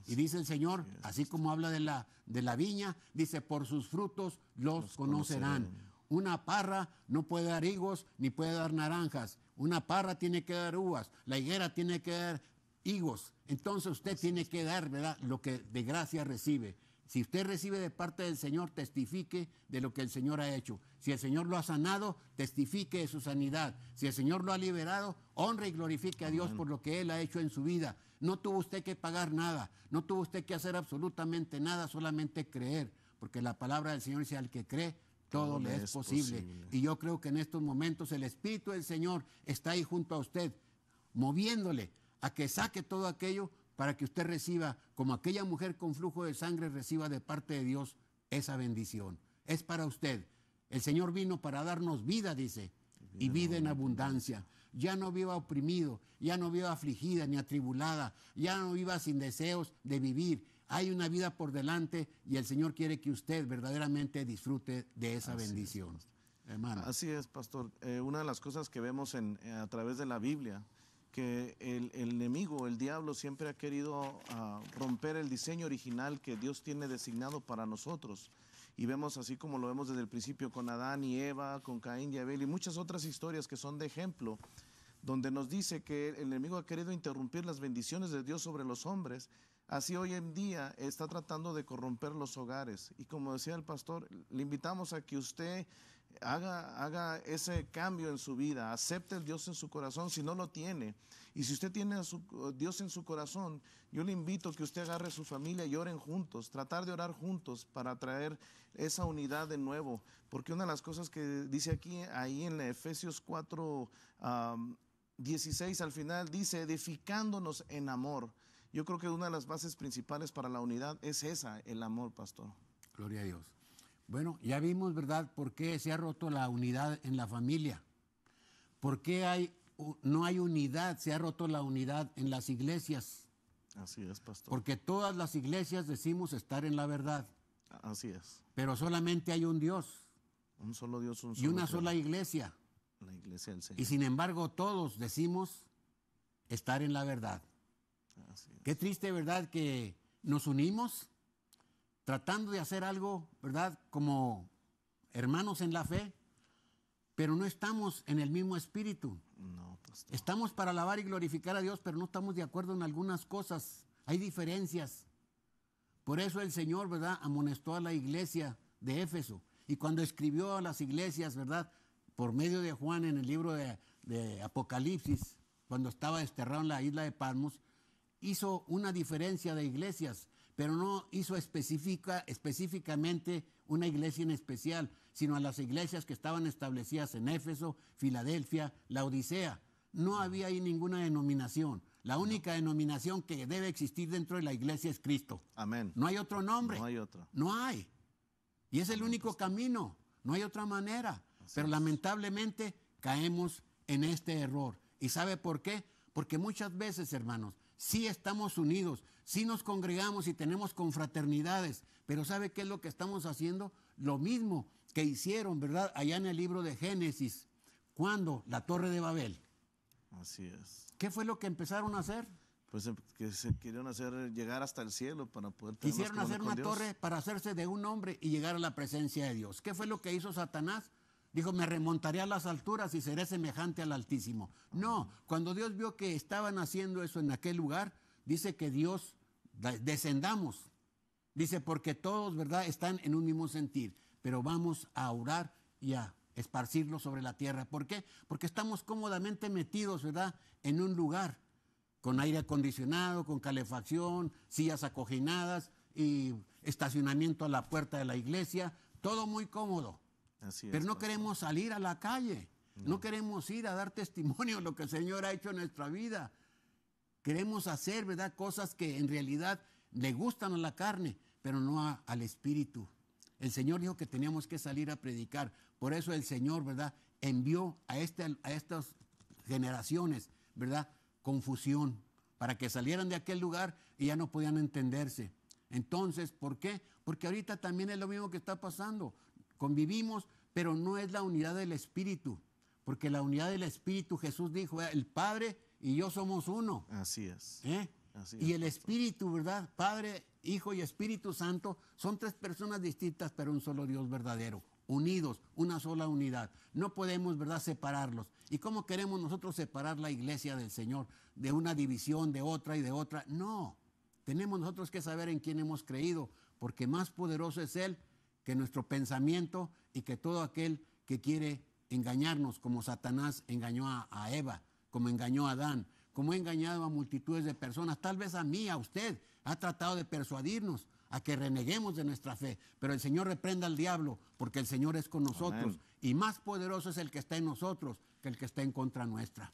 [SPEAKER 1] Y dice el Señor, así como habla de la viña, dice, por sus frutos los conocerán. Una parra no puede dar higos ni puede dar naranjas. Una parra tiene que dar uvas. La higuera tiene que dar higos. Entonces usted tiene que dar, ¿verdad?, lo que de gracia recibe. Si usted recibe de parte del Señor, testifique de lo que el Señor ha hecho. Si el Señor lo ha sanado, testifique de su sanidad. Si el Señor lo ha liberado, honre y glorifique a Dios por lo que Él ha hecho en su vida. No tuvo usted que pagar nada, no tuvo usted que hacer absolutamente nada, solamente creer. Porque la palabra del Señor dice, al que cree, todo le es posible. Y yo creo que en estos momentos el Espíritu del Señor está ahí junto a usted, moviéndole a que saque todo aquello para que usted reciba, como aquella mujer con flujo de sangre reciba de parte de Dios esa bendición. Es para usted. El Señor vino para darnos vida, dice, y vida en abundancia. Ya no viva oprimido, ya no viva afligida ni atribulada, ya no viva sin deseos de vivir. Hay una vida por delante y el Señor quiere que usted verdaderamente disfrute de esa bendición. Hermano.
[SPEAKER 2] Así es, pastor. Una de las cosas que vemos a través de la Biblia, que el enemigo, el diablo, siempre ha querido romper el diseño original que Dios tiene designado para nosotros. Y vemos así como lo vemos desde el principio con Adán y Eva, con Caín y Abel y muchas otras historias que son de ejemplo, donde nos dice que el enemigo ha querido interrumpir las bendiciones de Dios sobre los hombres. Así hoy en día está tratando de corromper los hogares. Y como decía el pastor, le invitamos a que usted haga ese cambio en su vida, acepte el Dios en su corazón si no lo tiene. Y si usted tiene a Dios en su corazón, yo le invito a que usted agarre a su familia y oren juntos, tratar de orar juntos para traer esa unidad de nuevo. Porque una de las cosas que dice aquí, ahí en Efesios 4, 16 al final, dice, edificándonos en amor. Yo creo que una de las bases principales para la unidad es esa, el amor, pastor.
[SPEAKER 1] Gloria a Dios. Bueno, ya vimos, ¿verdad?, por qué se ha roto la unidad en la familia. ¿Por qué no hay unidad? Se ha roto la unidad en las iglesias.
[SPEAKER 2] Así es, pastor.
[SPEAKER 1] Porque todas las iglesias decimos estar en la verdad.
[SPEAKER 2] Así es.
[SPEAKER 1] Pero solamente hay un Dios.
[SPEAKER 2] Un solo Dios, un solo
[SPEAKER 1] Y una
[SPEAKER 2] creador.
[SPEAKER 1] sola iglesia.
[SPEAKER 2] La iglesia del Señor.
[SPEAKER 1] Y sin embargo todos decimos estar en la verdad.
[SPEAKER 2] Así es.
[SPEAKER 1] Qué triste, ¿verdad?, que nos unimos tratando de hacer algo, ¿verdad?, como hermanos en la fe, pero no estamos en el mismo espíritu.
[SPEAKER 2] No, pastor.
[SPEAKER 1] Estamos para alabar y glorificar a Dios, pero no estamos de acuerdo en algunas cosas. Hay diferencias. Por eso el Señor, ¿verdad?, amonestó a la iglesia de Éfeso. Y cuando escribió a las iglesias, ¿verdad?, por medio de Juan en el libro de Apocalipsis, cuando estaba desterrado en la isla de Patmos, hizo una diferencia de iglesias, pero no hizo específicamente una iglesia en especial, sino a las iglesias que estaban establecidas en Éfeso, Filadelfia, Laodicea. No había ahí ninguna denominación. La única denominación que debe existir dentro de la iglesia es Cristo.
[SPEAKER 2] Amén.
[SPEAKER 1] No hay otro nombre.
[SPEAKER 2] No hay otra.
[SPEAKER 1] No hay. Y es el único camino. No hay otra manera. Pero lamentablemente caemos en este error. ¿Y sabe por qué? Porque muchas veces, hermanos, sí estamos unidos, sí nos congregamos y tenemos confraternidades, pero ¿sabe qué es lo que estamos haciendo? Lo mismo que hicieron, ¿verdad?, allá en el libro de Génesis, cuando la Torre de Babel.
[SPEAKER 2] Así es.
[SPEAKER 1] ¿Qué fue lo que empezaron a hacer?
[SPEAKER 2] Pues que se querían llegar hasta el cielo para poder tener
[SPEAKER 1] Quisieron hacer una torre para hacerse de un hombre y llegar a la presencia de Dios. ¿Qué fue lo que hizo Satanás? Dijo, me remontaré a las alturas y seré semejante al Altísimo. No, cuando Dios vio que estaban haciendo eso en aquel lugar, dice que Dios, descendamos. Dice, porque todos, ¿verdad?, están en un mismo sentir, pero vamos a orar y a esparcirlo sobre la tierra. ¿Por qué? Porque estamos cómodamente metidos, ¿verdad?, en un lugar con aire acondicionado, con calefacción, sillas acoginadas y estacionamiento a la puerta de la iglesia, todo muy cómodo.
[SPEAKER 2] Así es,
[SPEAKER 1] pero no
[SPEAKER 2] pastor.
[SPEAKER 1] queremos salir a la calle, no queremos ir a dar testimonio de lo que el Señor ha hecho en nuestra vida. Queremos hacer, ¿verdad?, cosas que en realidad le gustan a la carne, pero no al espíritu. El Señor dijo que teníamos que salir a predicar. Por eso el Señor, ¿verdad?, envió a estas generaciones, ¿verdad?, confusión, para que salieran de aquel lugar y ya no podían entenderse. Entonces, ¿por qué? Porque ahorita también es lo mismo que está pasando. Convivimos, pero no es la unidad del Espíritu, porque la unidad del Espíritu, Jesús dijo, el Padre y yo somos uno.
[SPEAKER 2] Así es. Así
[SPEAKER 1] Y
[SPEAKER 2] es,
[SPEAKER 1] el
[SPEAKER 2] pastor.
[SPEAKER 1] Espíritu, ¿verdad? Padre, Hijo y Espíritu Santo son tres personas distintas, pero un solo Dios verdadero, unidos, una sola unidad. No podemos, ¿verdad?, separarlos. ¿Y cómo queremos nosotros separar la iglesia del Señor de una división, de otra y de otra? No, tenemos nosotros que saber en quién hemos creído, porque más poderoso es Él que nuestro pensamiento y que todo aquel que quiere engañarnos, como Satanás engañó a Eva, como engañó a Adán, como ha engañado a multitudes de personas, tal vez a mí, a usted, ha tratado de persuadirnos a que reneguemos de nuestra fe, pero el Señor reprenda al diablo, porque el Señor es con nosotros.
[SPEAKER 2] Amén.
[SPEAKER 1] Y más poderoso es el que está en nosotros que el que está en contra nuestra.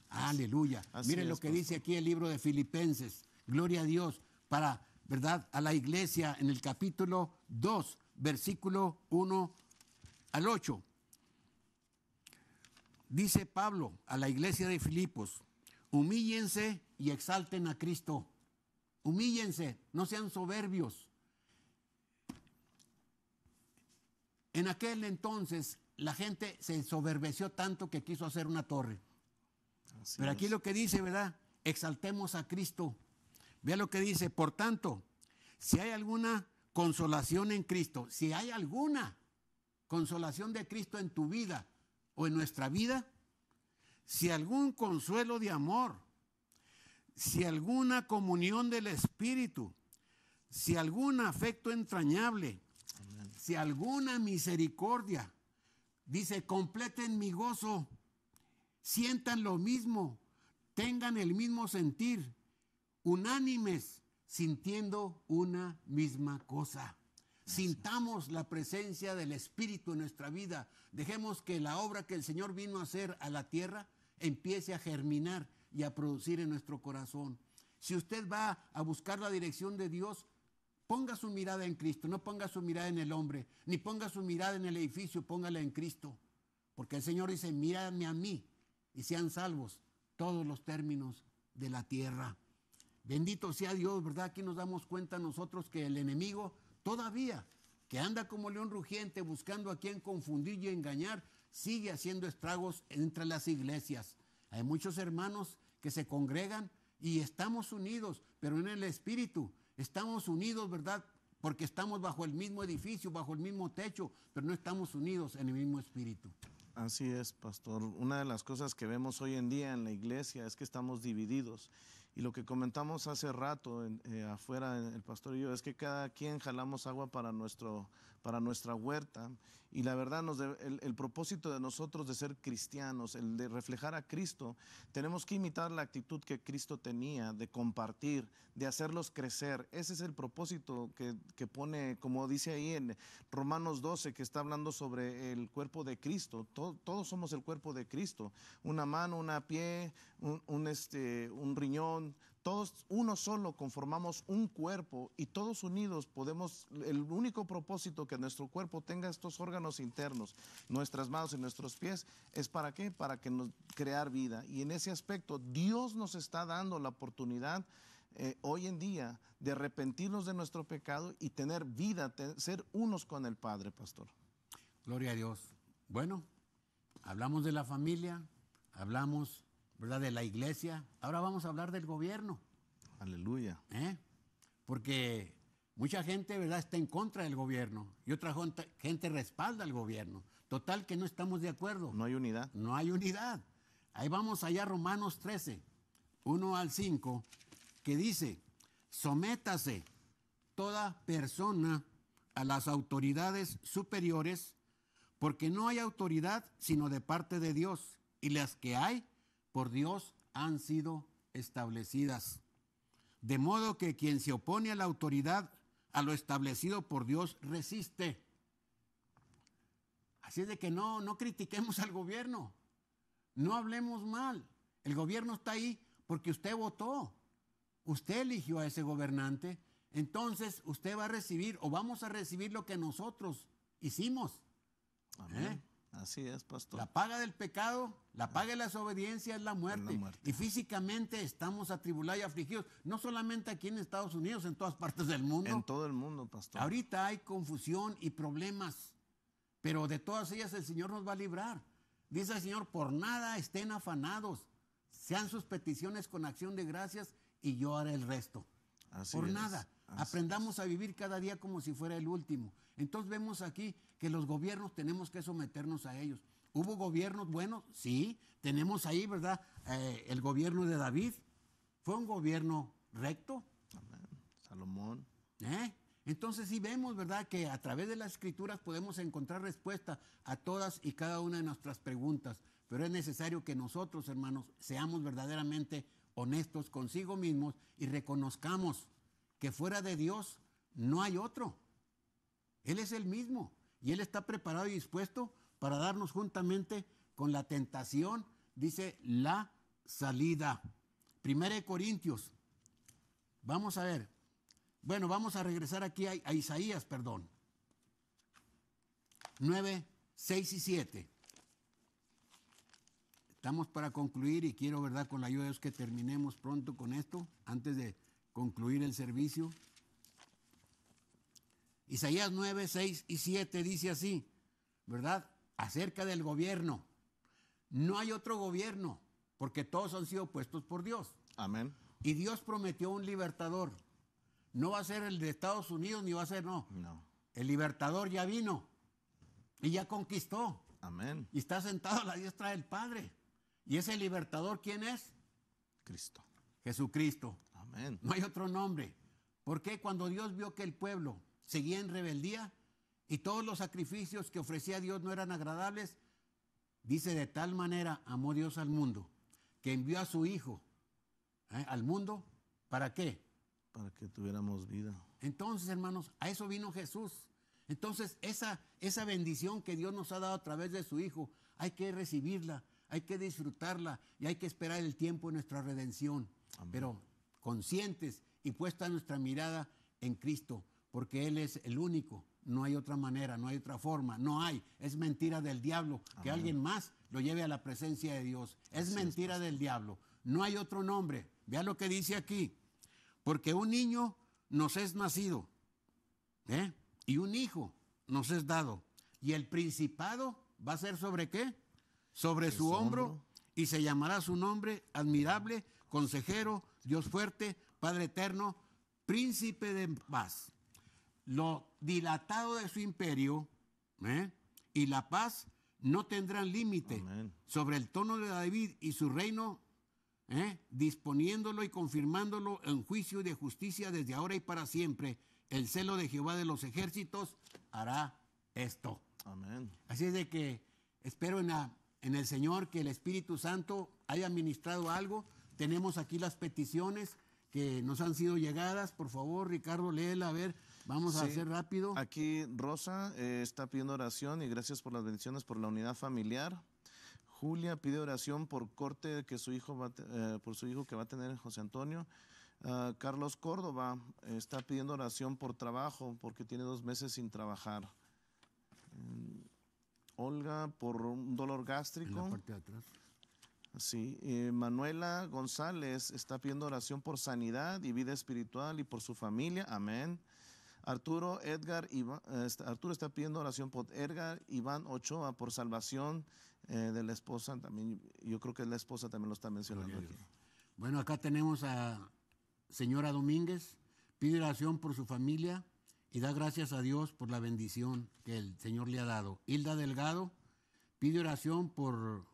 [SPEAKER 1] Aleluya.
[SPEAKER 2] Así
[SPEAKER 1] Miren lo
[SPEAKER 2] es,
[SPEAKER 1] que
[SPEAKER 2] pastor.
[SPEAKER 1] dice aquí el libro de Filipenses. Gloria a Dios para, ¿verdad?, a la iglesia en el capítulo 2, versículo 1 al 8. Dice Pablo a la iglesia de Filipos, humíllense y exalten a Cristo. Humíllense, no sean soberbios. En aquel entonces la gente se ensoberbeció tanto que quiso hacer una torre.
[SPEAKER 2] Así
[SPEAKER 1] Pero aquí
[SPEAKER 2] es.
[SPEAKER 1] lo que dice, ¿verdad? Exaltemos a Cristo. Vea lo que dice, por tanto, si hay alguna consolación en Cristo, si hay alguna consolación de Cristo en tu vida o en nuestra vida, si algún consuelo de amor, si alguna comunión del Espíritu, si algún afecto entrañable, si alguna misericordia, dice, completen mi gozo, sientan lo mismo, tengan el mismo sentir, unánimes, sintiendo una misma cosa. Sintamos la presencia del Espíritu en nuestra vida. Dejemos que la obra que el Señor vino a hacer a la tierra empiece a germinar y a producir en nuestro corazón. Si usted va a buscar la dirección de Dios, Ponga su mirada en Cristo, no ponga su mirada en el hombre, ni ponga su mirada en el edificio, póngala en Cristo. Porque el Señor dice, míradme a mí y sean salvos todos los términos de la tierra. Bendito sea Dios, ¿verdad? Aquí nos damos cuenta nosotros que el enemigo todavía, que anda como león rugiente buscando a quien confundir y engañar, sigue haciendo estragos entre las iglesias. Hay muchos hermanos que se congregan y estamos unidos, pero en el Espíritu. Estamos unidos, ¿verdad? Porque estamos bajo el mismo edificio, bajo el mismo techo, pero no estamos unidos en el mismo Espíritu.
[SPEAKER 2] Así es, pastor. Una de las cosas que vemos hoy en día en la iglesia es que estamos divididos. Y lo que comentamos hace rato afuera, el pastor y yo, es que cada quien jalamos agua para nuestra huerta. Y la verdad, el propósito de nosotros de ser cristianos, el de reflejar a Cristo, tenemos que imitar la actitud que Cristo tenía, de compartir, de hacerlos crecer. Ese es el propósito que pone, como dice ahí en Romanos 12, que está hablando sobre el cuerpo de Cristo. Todos somos el cuerpo de Cristo. Una mano, un pie, un riñón. Todos uno solo conformamos un cuerpo y todos unidos podemos, el único propósito que nuestro cuerpo tenga estos órganos internos, nuestras manos y nuestros pies, ¿es para qué? Para que nos crear vida. Y en ese aspecto Dios nos está dando la oportunidad hoy en día de arrepentirnos de nuestro pecado y tener vida, ser unos con el Padre, pastor.
[SPEAKER 1] Gloria a Dios. Bueno, hablamos de la familia, hablamos, ¿verdad?, de la iglesia. Ahora vamos a hablar del gobierno.
[SPEAKER 2] Aleluya.
[SPEAKER 1] Porque mucha gente, ¿verdad?, está en contra del gobierno y otra gente respalda al gobierno. Total que no estamos de acuerdo.
[SPEAKER 2] No hay unidad.
[SPEAKER 1] No hay unidad. Ahí vamos allá, Romanos 13, 1 al 5, que dice, sométase toda persona a las autoridades superiores, porque no hay autoridad sino de parte de Dios, y las que hay por Dios han sido establecidas. De modo que quien se opone a la autoridad, a lo establecido por Dios, resiste. Así es de que no critiquemos al gobierno, no hablemos mal. El gobierno está ahí porque usted votó, usted eligió a ese gobernante, entonces usted va a recibir o vamos a recibir lo que nosotros hicimos.
[SPEAKER 2] Amén. Así es, pastor.
[SPEAKER 1] La paga del pecado, la paga de la desobediencia es la muerte. Y físicamente estamos atribulados y afligidos, no solamente aquí en Estados Unidos, en todas partes del mundo.
[SPEAKER 2] En todo el mundo, pastor.
[SPEAKER 1] Ahorita hay confusión y problemas, pero de todas ellas el Señor nos va a librar. Dice el Señor, por nada estén afanados, sean sus peticiones con acción de gracias y yo haré el resto.
[SPEAKER 2] Así
[SPEAKER 1] por
[SPEAKER 2] es.
[SPEAKER 1] nada.
[SPEAKER 2] Así
[SPEAKER 1] Aprendamos a vivir cada día como si fuera el último. Entonces vemos aquí que los gobiernos tenemos que someternos a ellos. ¿Hubo gobiernos buenos? Sí. Tenemos ahí, ¿verdad? El gobierno de David. ¿Fue un gobierno recto?
[SPEAKER 2] Amén. Salomón.
[SPEAKER 1] Entonces sí vemos, ¿verdad?, que a través de las Escrituras podemos encontrar respuesta a todas y cada una de nuestras preguntas. Pero es necesario que nosotros, hermanos, seamos verdaderamente honestos consigo mismos y reconozcamos que fuera de Dios no hay otro. Él es el mismo y Él está preparado y dispuesto para darnos juntamente con la tentación, dice, la salida. 1 Corintios, vamos a ver, bueno, vamos a regresar aquí a Isaías, 9, 6 y 7. Estamos para concluir y quiero, ¿verdad?, con la ayuda de Dios que terminemos pronto con esto, antes de concluir el servicio. Isaías 9, 6 y 7 dice así, ¿verdad?, acerca del gobierno. No hay otro gobierno, porque todos han sido puestos por Dios.
[SPEAKER 2] Amén.
[SPEAKER 1] Y Dios prometió un libertador. No va a ser el de Estados Unidos, ni va a ser, no. El libertador ya vino y ya conquistó.
[SPEAKER 2] Amén.
[SPEAKER 1] Y está sentado a la diestra del Padre. ¿Y ese libertador quién es?
[SPEAKER 2] Cristo.
[SPEAKER 1] Jesucristo.
[SPEAKER 2] Amén.
[SPEAKER 1] No hay otro nombre. ¿Por qué? Cuando Dios vio que el pueblo seguía en rebeldía y todos los sacrificios que ofrecía Dios no eran agradables, dice, de tal manera amó Dios al mundo, que envió a su Hijo al mundo, ¿para qué?
[SPEAKER 2] Para que tuviéramos vida.
[SPEAKER 1] Entonces, hermanos, a eso vino Jesús. Entonces, esa bendición que Dios nos ha dado a través de su Hijo, hay que recibirla, hay que disfrutarla y hay que esperar el tiempo de nuestra redención. Amén. Pero conscientes y puesta nuestra mirada en Cristo, porque Él es el único. No hay otra manera, no hay otra forma, no hay. Es mentira del diablo que alguien más lo lleve a la presencia de Dios. Es mentira del diablo. No hay otro nombre. Vea lo que dice aquí. Porque un niño nos es nacido, y un hijo nos es dado. Y el principado va a ser ¿sobre qué? Sobre su hombro, y se llamará su nombre admirable, consejero, Dios fuerte, Padre eterno, príncipe de paz. Lo dilatado de su imperio y la paz no tendrán límite sobre el trono de David y su reino, disponiéndolo y confirmándolo en juicio de justicia desde ahora y para siempre. El celo de Jehová de los ejércitos hará esto.
[SPEAKER 2] Amén.
[SPEAKER 1] Así es de que espero en el Señor que el Espíritu Santo haya ministrado algo. Tenemos aquí las peticiones que nos han sido llegadas. Por favor, Ricardo, léela, a ver, vamos a hacer rápido.
[SPEAKER 2] Aquí Rosa está pidiendo oración y gracias por las bendiciones por la unidad familiar. Julia pide oración por corte que su hijo por su hijo que va a tener José Antonio. Carlos Córdoba está pidiendo oración por trabajo porque tiene 2 meses sin trabajar. Olga por un dolor gástrico.
[SPEAKER 1] En la parte de atrás.
[SPEAKER 2] Sí, Manuela González está pidiendo oración por sanidad y vida espiritual y por su familia. Amén. Arturo está pidiendo oración por Edgar Iván Ochoa por salvación de la esposa. También, yo creo que la esposa también lo está mencionando aquí.
[SPEAKER 1] Bueno, acá tenemos a señora Domínguez. Pide oración por su familia y da gracias a Dios por la bendición que el Señor le ha dado. Hilda Delgado pide oración por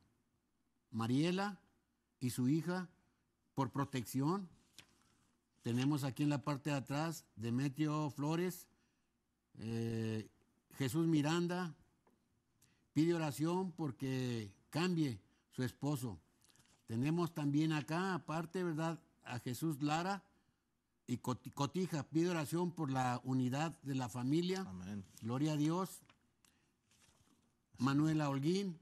[SPEAKER 1] Mariela y su hija por protección. Tenemos aquí en la parte de atrás Demetrio Flores, Jesús Miranda pide oración porque cambie su esposo. Tenemos también acá, aparte, ¿verdad?, a Jesús Lara y Cotija pide oración por la unidad de la familia.
[SPEAKER 2] Amén.
[SPEAKER 1] Gloria a Dios. Manuela Holguín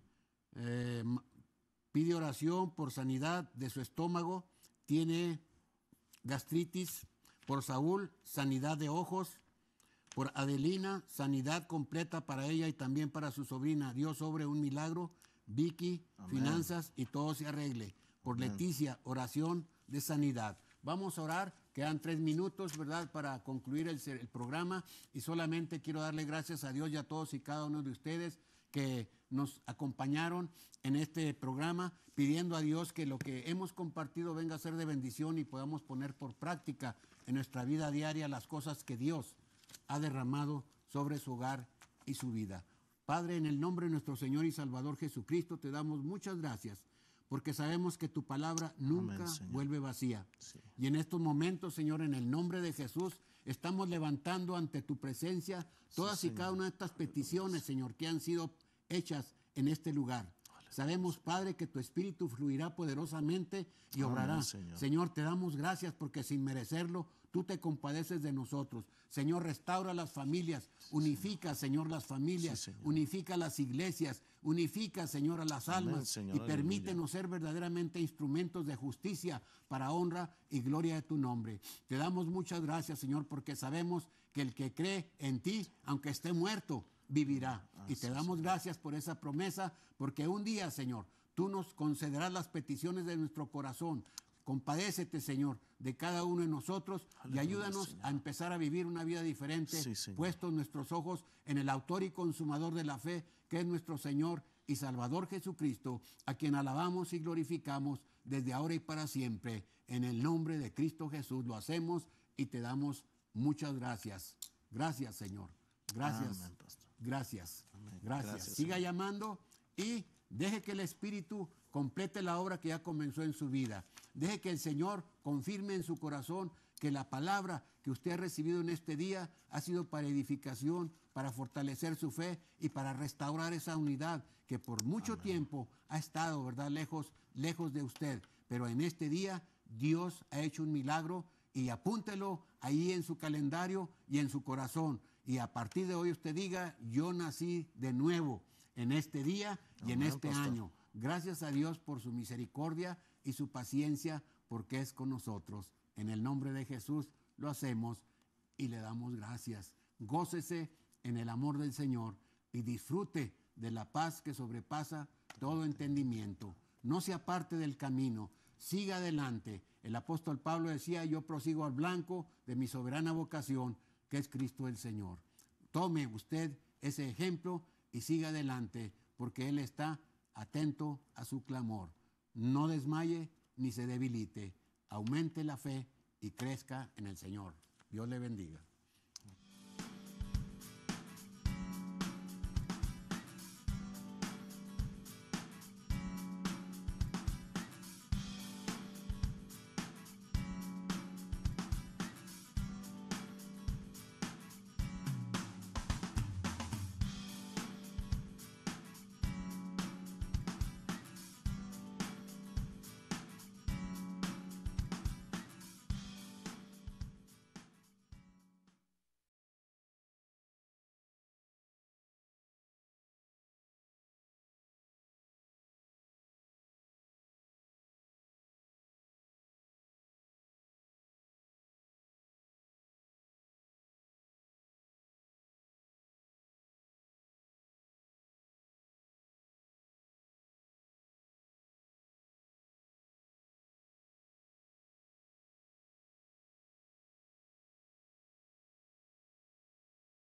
[SPEAKER 1] pide oración por sanidad de su estómago, tiene gastritis. Por Saúl, sanidad de ojos. Por Adelina, sanidad completa para ella y también para su sobrina. Dios sobre un milagro. Vicky, amén, finanzas y todo se arregle. Por amén. Leticia, oración de sanidad. Vamos a orar, quedan 3 minutos, ¿verdad?, para concluir el programa, y solamente quiero darle gracias a Dios y a todos y cada uno de ustedes que nos acompañaron en este programa, pidiendo a Dios que lo que hemos compartido venga a ser de bendición y podamos poner por práctica en nuestra vida diaria las cosas que Dios ha derramado sobre su hogar y su vida. Padre, en el nombre de nuestro Señor y Salvador Jesucristo, te damos muchas gracias, porque sabemos que tu palabra nunca vuelve vacía. Sí. Y en estos momentos, Señor, en el nombre de Jesús, estamos levantando ante tu presencia todas y cada una de estas peticiones, Señor, que han sido hechas en este lugar. Sabemos, Padre, que tu Espíritu fluirá poderosamente y obrará. Señor, te damos gracias porque sin merecerlo, tú te compadeces de nosotros. Señor, restaura las familias, unifica, Señor, las familias, unifica las iglesias, unifica, Señor, a las almas, Señor, y permítenos ser verdaderamente instrumentos de justicia para honra y gloria de tu nombre. Te damos muchas gracias, Señor, porque sabemos que el que cree en ti, aunque esté muerto, vivirá. Y te damos gracias por esa promesa, porque un día, Señor, tú nos concederás las peticiones de nuestro corazón. Compadécete, Señor, de cada uno de nosotros. Aleluya, y ayúdanos, Señor, a empezar a vivir una vida diferente, puestos nuestros ojos en el autor y consumador de la fe, que es nuestro Señor y Salvador Jesucristo, a quien alabamos y glorificamos desde ahora y para siempre. En el nombre de Cristo Jesús lo hacemos y te damos muchas gracias. Gracias, Señor. Gracias. Amén, pastor. Gracias. Amén. Gracias. Siga Señor. Llamando y deje que el Espíritu complete la obra que ya comenzó en su vida. Deje que el Señor confirme en su corazón que la palabra que usted ha recibido en este día ha sido para edificación, para fortalecer su fe y para restaurar esa unidad que por mucho Amén. Tiempo ha estado, ¿verdad?, lejos de usted. Pero en este día Dios ha hecho un milagro, y apúntelo ahí en su calendario y en su corazón. Y a partir de hoy usted diga: yo nací de nuevo en este día y en este año. Gracias a Dios por su misericordia y su paciencia, porque es con nosotros. En el nombre de Jesús lo hacemos y le damos gracias. Gócese en el amor del Señor y disfrute de la paz que sobrepasa todo entendimiento. No se aparte del camino, siga adelante. El apóstol Pablo decía: yo prosigo al blanco de mi soberana vocación, que es Cristo el Señor. Tome usted ese ejemplo y siga adelante, porque Él está atento a su clamor. No desmaye ni se debilite. Aumente la fe y crezca en el Señor. Dios le bendiga.